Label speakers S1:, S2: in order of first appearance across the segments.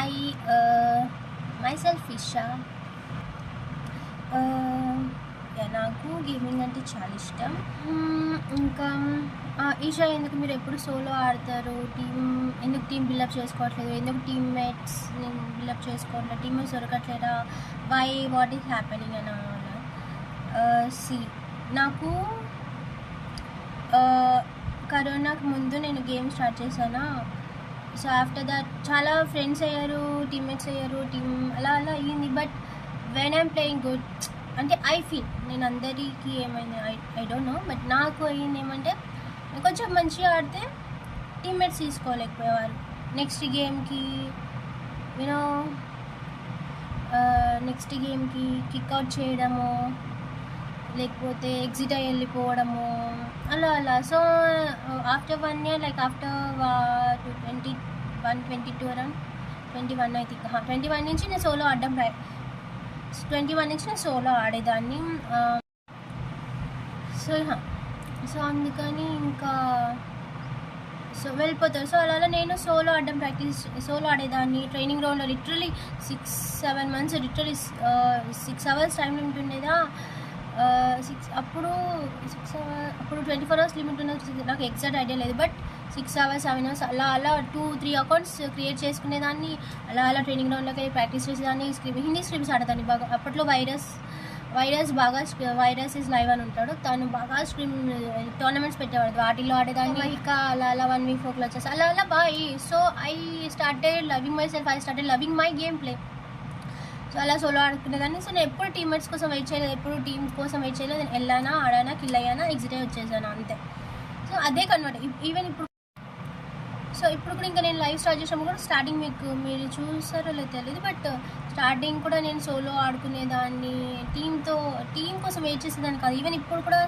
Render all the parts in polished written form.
S1: Hi, myself Isha. నాకు gaming అంటే చాలా ఇష్టం. ఇంకా ఈషా, ఎందుకు మీరు ఎప్పుడు సోలో ఆడతారు? ఎందుకు టీమ్ బిల్డప్ చేసుకోవట్లేదు? ఎందుకు టీమ్మేట్స్ బిల్డప్ చేసుకోవట్లేదు? టీమ్మేట్స్ దొరకట్లేదా? వాట్ ఈస్ హ్యాపెనింగ్ అని నాకు కరోనాకు ముందు నేను గేమ్ స్టార్ట్ చేశాను. సో ఆఫ్టర్ దట్ చాలా ఫ్రెండ్స్ అయ్యారు, టీమ్మేట్స్ అయ్యారు, అలా అయ్యింది. But when I'm playing good అంటే ఐ ఫీల్, నేను అందరికీ ఏమైంది ఐ డోంట్ నో, బట్ నాకు అయ్యింది ఏమంటే కొంచెం మంచిగా ఆడితే టీమ్మేట్స్ తీసుకోలేకపోయేవారు. నెక్స్ట్ గేమ్కి కిక్అవుట్ చేయడము, లేకపోతే ఎగ్జిట్ అయ్యి వెళ్ళిపోవడము, అలా. So after 1 year, like after 2022 around 21 I think 21 నుంచి నేను సోలో ఆడడం 21 నుంచి నేను సోలో ఆడేదాన్ని. సో అందుకని ఇంకా వెళ్ళిపోతారు. సో అలా నేను సోలో ఆడేదాన్ని. ట్రైనింగ్ గ్రౌండ్లో literally 6-7 months literally 6 hours time limit ఉండేదా. అప్పుడు 24 hours లిమిట్ ఉన్నది. నాకు ఎగ్జాక్ట్ ఐడియా లేదు, బట్ 6 hours 7 hours అలా 2-3 అకౌంట్స్ క్రియేట్ చేసుకునేదాన్ని. అలా ట్రైనింగ్ గ్రౌండ్లోకి వెళ్ళి ప్రాక్టీస్ చేసేదాన్ని. హిందీ స్క్రిప్ట్స్ ఆడేదాన్ని బాగా. అప్పట్లో వైరస్ బాగా వైరస్ ఇస్ లైవ్ అని ఉంటాడు, తను బాగా టోర్నమెంట్స్ పెట్టేవాడు, వాటిల్లో ఆడేదాన్ని. ఇక అలా 1 week 4 వచ్చేసి అలా bye. So I started loving myself, I started loving my game play. So అలా సోలో ఆడుకునేదాన్ని. సో నేను ఎప్పుడు టీమ్మేట్స్ కోసం వెయిట్ చేయలేదు, ఎప్పుడు టీమ్ కోసం వెయిట్ చేయలేదు. నేను వెళ్ళానా, ఆడానా, కిల్ అయ్యానా, ఎగ్జిట్ అయ్యి వచ్చేసాను అంతే. సో అదే కన్వర్ట్. ఈవెన్ ఇప్పుడు కూడా ఇంకా నేను లైవ్ స్టార్ట్ చేసినప్పుడు కూడా స్టార్టింగ్ మీరు చూసారో లేదో తెలియదు, బట్ స్టార్టింగ్ కూడా నేను సోలో ఆడుకునేదాన్ని. టీమ్ కోసం వెయిట్ చేసేదాన్ని కాదు. ఈవెన్ ఇప్పుడు కూడా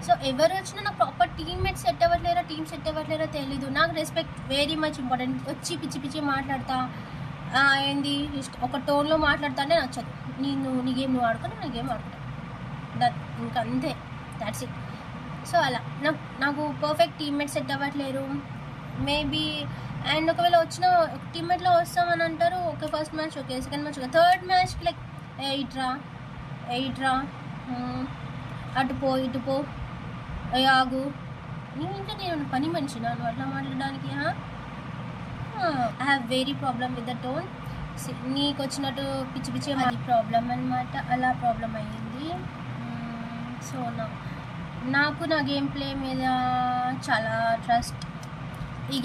S1: సో ఎవరు వచ్చినా నాకు ప్రాపర్ టీమ్మేట్స్ సెట్ అవ్వట్లేరా తెలీదు. నాకు రెస్పెక్ట్ వెరీ మచ్ ఇంపార్టెంట్. వచ్చి పిచ్చి మాట్లాడతా, ఏంది ఒక టోన్లో మాట్లాడుతానే నచ్చదు. నీ గేమ్ నువ్వు ఆడుకుని నా గేమ్ ఆడుకుంటా, ఇంకా అంతే, దాట్స్ ఇట్. సో అలా నాకు పర్ఫెక్ట్ టీమ్మేట్ సెట్ అవ్వట్లేరు మేబీ. అండ్ ఒకవేళ వచ్చిన టీమ్మేట్లో వస్తామని అంటారు, okay first match okay, second match okay, third మ్యాచ్కి లైక్ ఎయిట్రా అటు పో ఇటు పో, ఆగు, నేను పని మనిషి నన్ను అట్లా మాట్లాడడానికి. I have very problem with the tone. నీకు వచ్చినట్టు పిచ్చి అది ప్రాబ్లం అనమాట. అలా ప్రాబ్లం అయ్యింది. సో నాకు నా గేమ్ ప్లే మీద చాలా ట్రస్ట్. ఈ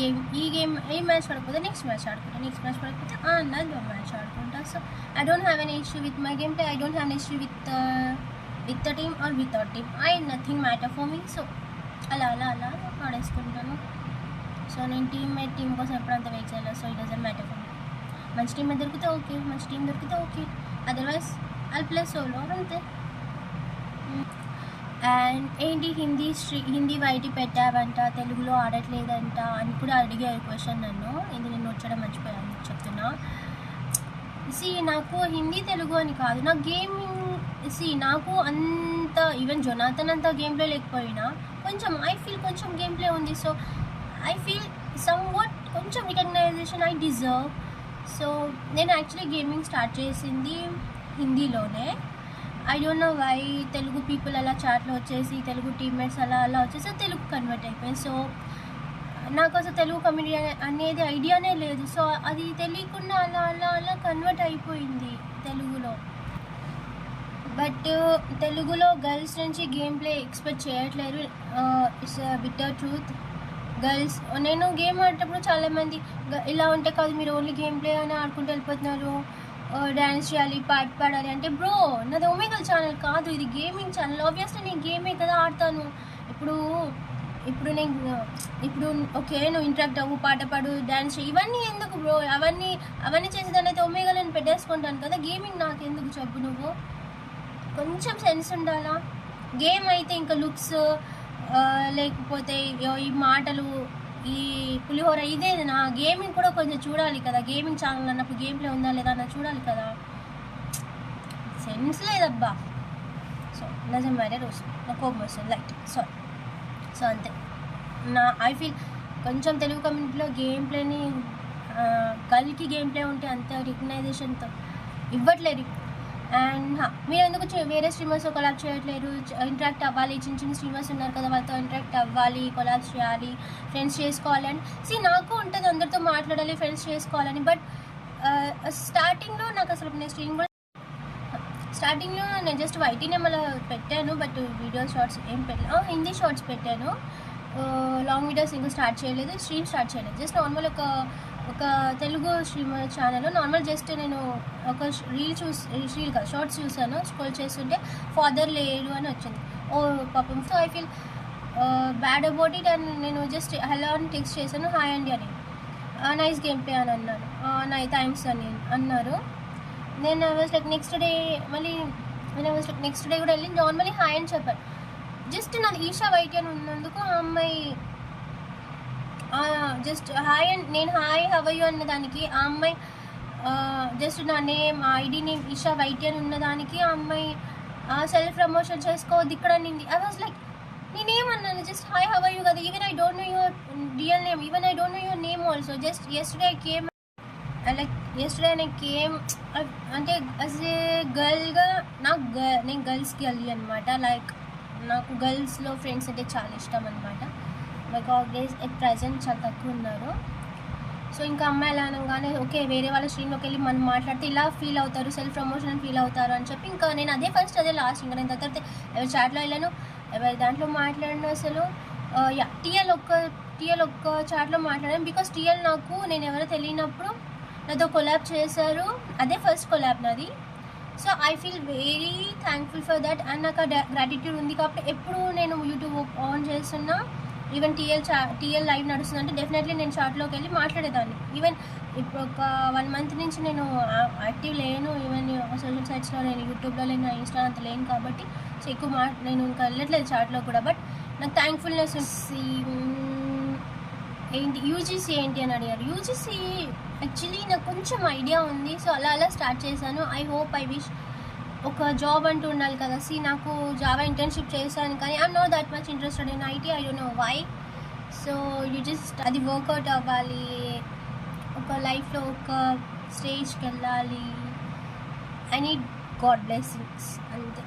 S1: మ్యాచ్ ఆడకపోతే నెక్స్ట్ మ్యాచ్ ఆడుకుంటా, నెక్స్ట్ మ్యాచ్ ఆడకపోతే అన్నది మ్యాచ్ ఆడుకుంటా. So I don't have an issue with my game play, I don't have an issue with the team or without team. Nothing matter for me. So అలా ఆడేసుకుంటాను. So నేను team కోసం ఎప్పుడంతా wait చేయలేదు. So it doesn't matter for me. మంచి team దొరికితే okay, మంచి team దొరికితే okay, otherwise I'll play solo అంతే. అండ్ ఏంటి హిందీ వైటి పెట్టావంట, తెలుగులో ఆడట్లేదంట అని కూడా అడిగారు క్వశ్చన్ నన్ను. ఇది నేను వచ్చడం మర్చిపోయాను చెప్తున్నా. నాకు హిందీ తెలుగు అని కాదు, నా గేమింగ్ నాకు అంత ఈవెన్ జొనాథన్ అంత గేమ్ ప్లే లేకపోయినా కొంచెం ఐ ఫీల్ కొంచెం గేమ్ ప్లే ఉంది. సో ఐ ఫీల్ సమ్వాట్ కొంచెం రికగ్నైజేషన్ ఐ డిజర్వ్. సో నేను యాక్చువల్లీ గేమింగ్ స్టార్ట్ చేసింది హిందీలోనే. I don't know why Telugu people అలా చాట్లో వచ్చేసి, తెలుగు టీమ్మేట్స్ అలా వచ్చేసి తెలుగు కన్వర్ట్ అయిపోయింది. సో నాకు అసలు తెలుగు కమ్యూనిటీ అనేది ఐడియానే లేదు. సో అది తెలియకుండా అలా కన్వర్ట్ అయిపోయింది తెలుగులో. బట్ తెలుగులో గర్ల్స్ నుంచి గేమ్ ప్లే ఎక్స్పెక్ట్ చేయట్లేరు. It's bitter truth. గర్ల్స్, నేను గేమ్ ఆడేటప్పుడు చాలామంది ఇలా ఉంటే కాదు, మీరు ఓన్లీ గేమ్ ప్లే అని ఆడుకుంటూ వెళ్ళిపోతున్నారు, డ్యాన్స్ చేయాలి, పాట పాడాలి అంటే, బ్రో నాది ఒమేగల్ ఛానల్ కాదు, ఇది గేమింగ్ ఛానల్. ఆబ్వియస్లీ నేను గేమే కదా ఆడతాను. ఇప్పుడు ఓకే నువ్వు ఇంటరాక్ట్ అవ్వు, పాట పాడు, డ్యాన్స్ చేయి, ఇవన్నీ ఎందుకు బ్రో? అవన్నీ చేసేదాన్ని అయితే ఒమేగల్ అని పెట్టేసుకుంటాను కదా. గేమింగ్ నాకు ఎందుకు చెప్పు నువ్వు? కొంచెం సెన్స్ ఉండాలా. గేమ్ అయితే ఇంకా లుక్స్, లేకపోతే ఈ మాటలు, ఈ పులిహోర ఇదే. నా గేమింగ్ కూడా కొంచెం చూడాలి కదా. గేమింగ్ ఛానల్ అన్నప్పుడు గేమ్ ప్లే ఉందా లేదా అన్నది చూడాలి కదా. సెన్స్ లేదబ్బా. So doesn't matter. నా కోపం వస్తుంది లైట్. సో అంతే. ఐ ఫీల్ కొంచెం తెలుగు కమ్యూనిటీలో గేమ్ ప్లేని గర్ల్కి గేమ్ ప్లే ఉంటే అంత రికగ్నైజేషన్తో ఇవ్వట్లేదు. అండ్ మీరు ఎందుకు వేరే స్ట్రీమర్స్ కొలాబ్ చేయట్లేదు, ఇంటరాక్ట్ అవ్వాలి, చిన్న చిన్న స్ట్రీమర్స్ ఉన్నారు కదా వాళ్ళతో ఇంటరాక్ట్ అవ్వాలి, కొలాబ్ చేయాలి, ఫ్రెండ్స్ చేసుకోవాలి అని నాకు ఉంటుంది, అందరితో మాట్లాడాలి, ఫ్రెండ్స్ చేసుకోవాలని. బట్ స్టార్టింగ్లో నాకు అసలు నేను స్ట్రీమ్ కూడా స్టార్టింగ్లో నేను జస్ట్ వైటీనే మళ్ళీ పెట్టాను, బట్ వీడియో షార్ట్స్ ఏం పెట్టాను, హిందీ షార్ట్స్ పెట్టాను, లాంగ్ వీడియోస్ ఇంకా స్టార్ట్ చేయలేదు, స్ట్రీమ్ స్టార్ట్ చేయలేదు. జస్ట్ నార్మల్ ఒక Telugu streamer channel normal just నేను ఒక రీల్ కాదు షార్ట్స్ చూసాను, స్క్రోల్ చేస్తుంటే ఫాదర్ లేరు అని వచ్చింది. ఓ పాపం. So I feel bad about it. And నేను జస్ట్ హలో అని టెక్స్ట్ చేశాను, హాయ్ అండి అని, నైస్ గేమ్ ప్లే అని అన్నాను, థ్యాంక్స్ అని అన్నారు. నేను వాజ్ లైక్ నెక్స్ట్ డే మళ్ళీ నెక్స్ట్ డే కూడా వెళ్ళి నార్మల్లీ హాయ్ అని చెప్పాను. జస్ట్ నాది ఈషా వైటీ అని ఉన్నందుకు ఆ అమ్మాయి జస్ట్ హాయ్ అండ్ నేను హాయ్ హవయ్యూ అన్నదానికి ఆ అమ్మాయి జస్ట్ నా name ID name Esha YT అని ఉన్నదానికి ఆ అమ్మాయి సెల్ఫ్ ప్రమోషన్ చేసుకోవద్దు ఇక్కడ అనింది. ఐ వాజ్ లైక్ నేనేమన్నాను, జస్ట్ హాయ్ హవయ్యూ కదా, even I don't know your real name, even I don't know your name also. Just yesterday I came అంటే యాజ్ ఏ గర్ల్గా నేను గర్ల్స్ గర్లీ అనమాట. లైక్ నాకు గర్ల్స్లో ఫ్రెండ్స్ అంటే చాలా ఇష్టం అనమాట. లైక్ ఆల్వేస్ ఎట్ ప్రజెంట్ చాలా తక్కువ ఉన్నారు. సో ఇంకా అమ్మాయిలు అనగానే ఓకే వేరే వాళ్ళ స్ట్రీమ్లోకి వెళ్ళి మనం మాట్లాడితే ఇలా ఫీల్ అవుతారు, సెల్ఫ్ ప్రమోషన్ ఫీల్ అవుతారు అని చెప్పి ఇంకా నేను అదే ఫస్ట్ అదే లాస్ట్. ఇంకా నేను తర్వాత ఎవరి చాట్లో వెళ్ళాను, ఎవరి దాంట్లో మాట్లాడిన అసలు టీఎల్ ఒక్క చాట్లో మాట్లాడాను. బికాస్ టీఎల్ నాకు నేను ఎవరో తెలియనప్పుడు నాతో కొలాబ్ చేశారు, అదే ఫస్ట్ కొలాబ్ నాది. So I feel very thankful for that. And నాకు గ్రాటిట్యూడ్ ఉంది కాబట్టి ఎప్పుడు నేను యూట్యూబ్ ఆన్ చేస్తున్నా, ఈవెన్ టీఎల్ లైవ్ నడుస్తుందంటే డెఫినెట్లీ నేను చాట్లోకి వెళ్ళి మాట్లాడేదాన్ని. ఈవెన్ ఇప్పుడు ఒక 1 month నుంచి నేను యాక్టివ్ లేను, ఈవెన్ సోషల్ సైట్స్లో నేను యూట్యూబ్లో లేను, ఇన్స్టా అంత లేను కాబట్టి సో ఎక్కువ నేను ఇంకా వెళ్ళట్లేదు చాట్లో కూడా. బట్ నాకు థ్యాంక్ఫుల్నెస్ ఏంటి యూజీసీ ఏంటి అని అడిగారు. యూజీసీ యాక్చువల్లీ నాకు కొంచెం ఐడియా ఉంది, సో అలా స్టార్ట్ చేశాను. ఐ హోప్ ఐ విష్ ఒక జాబ్ అంటూ ఉండాలి కదా. నాకు జావా ఇంటర్న్షిప్ చేశాను కానీ I'm not that much interested in IT, I don't know why. So అది వర్కౌట్ అవ్వాలి, ఒక లైఫ్లో ఒక స్టేజ్కి వెళ్ళాలి. ఐ నీడ్ గాడ్ బ్లెస్సింగ్స్ అంతే.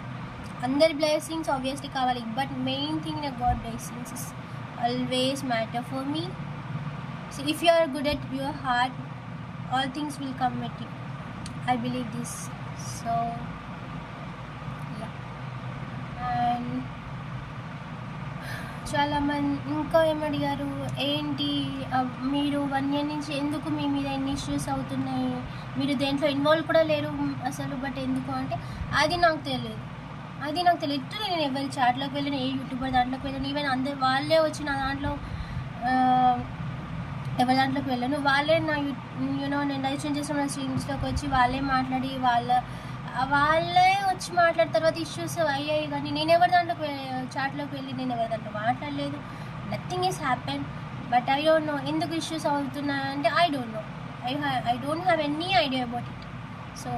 S1: అందరి బ్లెస్సింగ్స్ ఆబ్వియస్లీ కావాలి, బట్ మెయిన్ థింగ్ నా god blessings is always matter for me. So if you are good at your heart, all things will come with you. I believe this. So yeah. And చాలా మంది ఇంకా ఏమడిగారు, ఏంటి మీరు 1 year నుంచి ఎందుకు మీ మీద ఎన్ని ఇష్యూస్ అవుతున్నాయి, మీరు దేంట్లో ఇన్వాల్వ్ కూడా లేరు అసలు, బట్ ఎందుకు అంటే అది నాకు తెలియదు. ఇట్లా నేను ఎవరి చాట్లోకి వెళ్ళిన, ఏ యూట్యూబర్ దాంట్లోకి వెళ్ళిన, ఈవెన్ అందరు వాళ్ళే వచ్చి నా దాంట్లో ఎవరి దాంట్లోకి వెళ్ళాను, వాళ్ళే నా నేను రిజిస్ట్రేషన్ చేసిన నా స్ట్రీమ్స్లోకి వచ్చి వాళ్ళే మాట్లాడి వాళ్ళే వచ్చి మాట్లాడిన తర్వాత ఇష్యూస్ అయ్యాయి. కానీ నేను ఎవరి దాంట్లోకి చాట్లోకి వెళ్ళి నేను ఎవరి దాంట్లో మాట్లాడలేదు. Nothing is happen. But I don't know ఎందుకు ఇష్యూస్ అవుతున్నాయంటే I don't know. I don't have any idea about it. So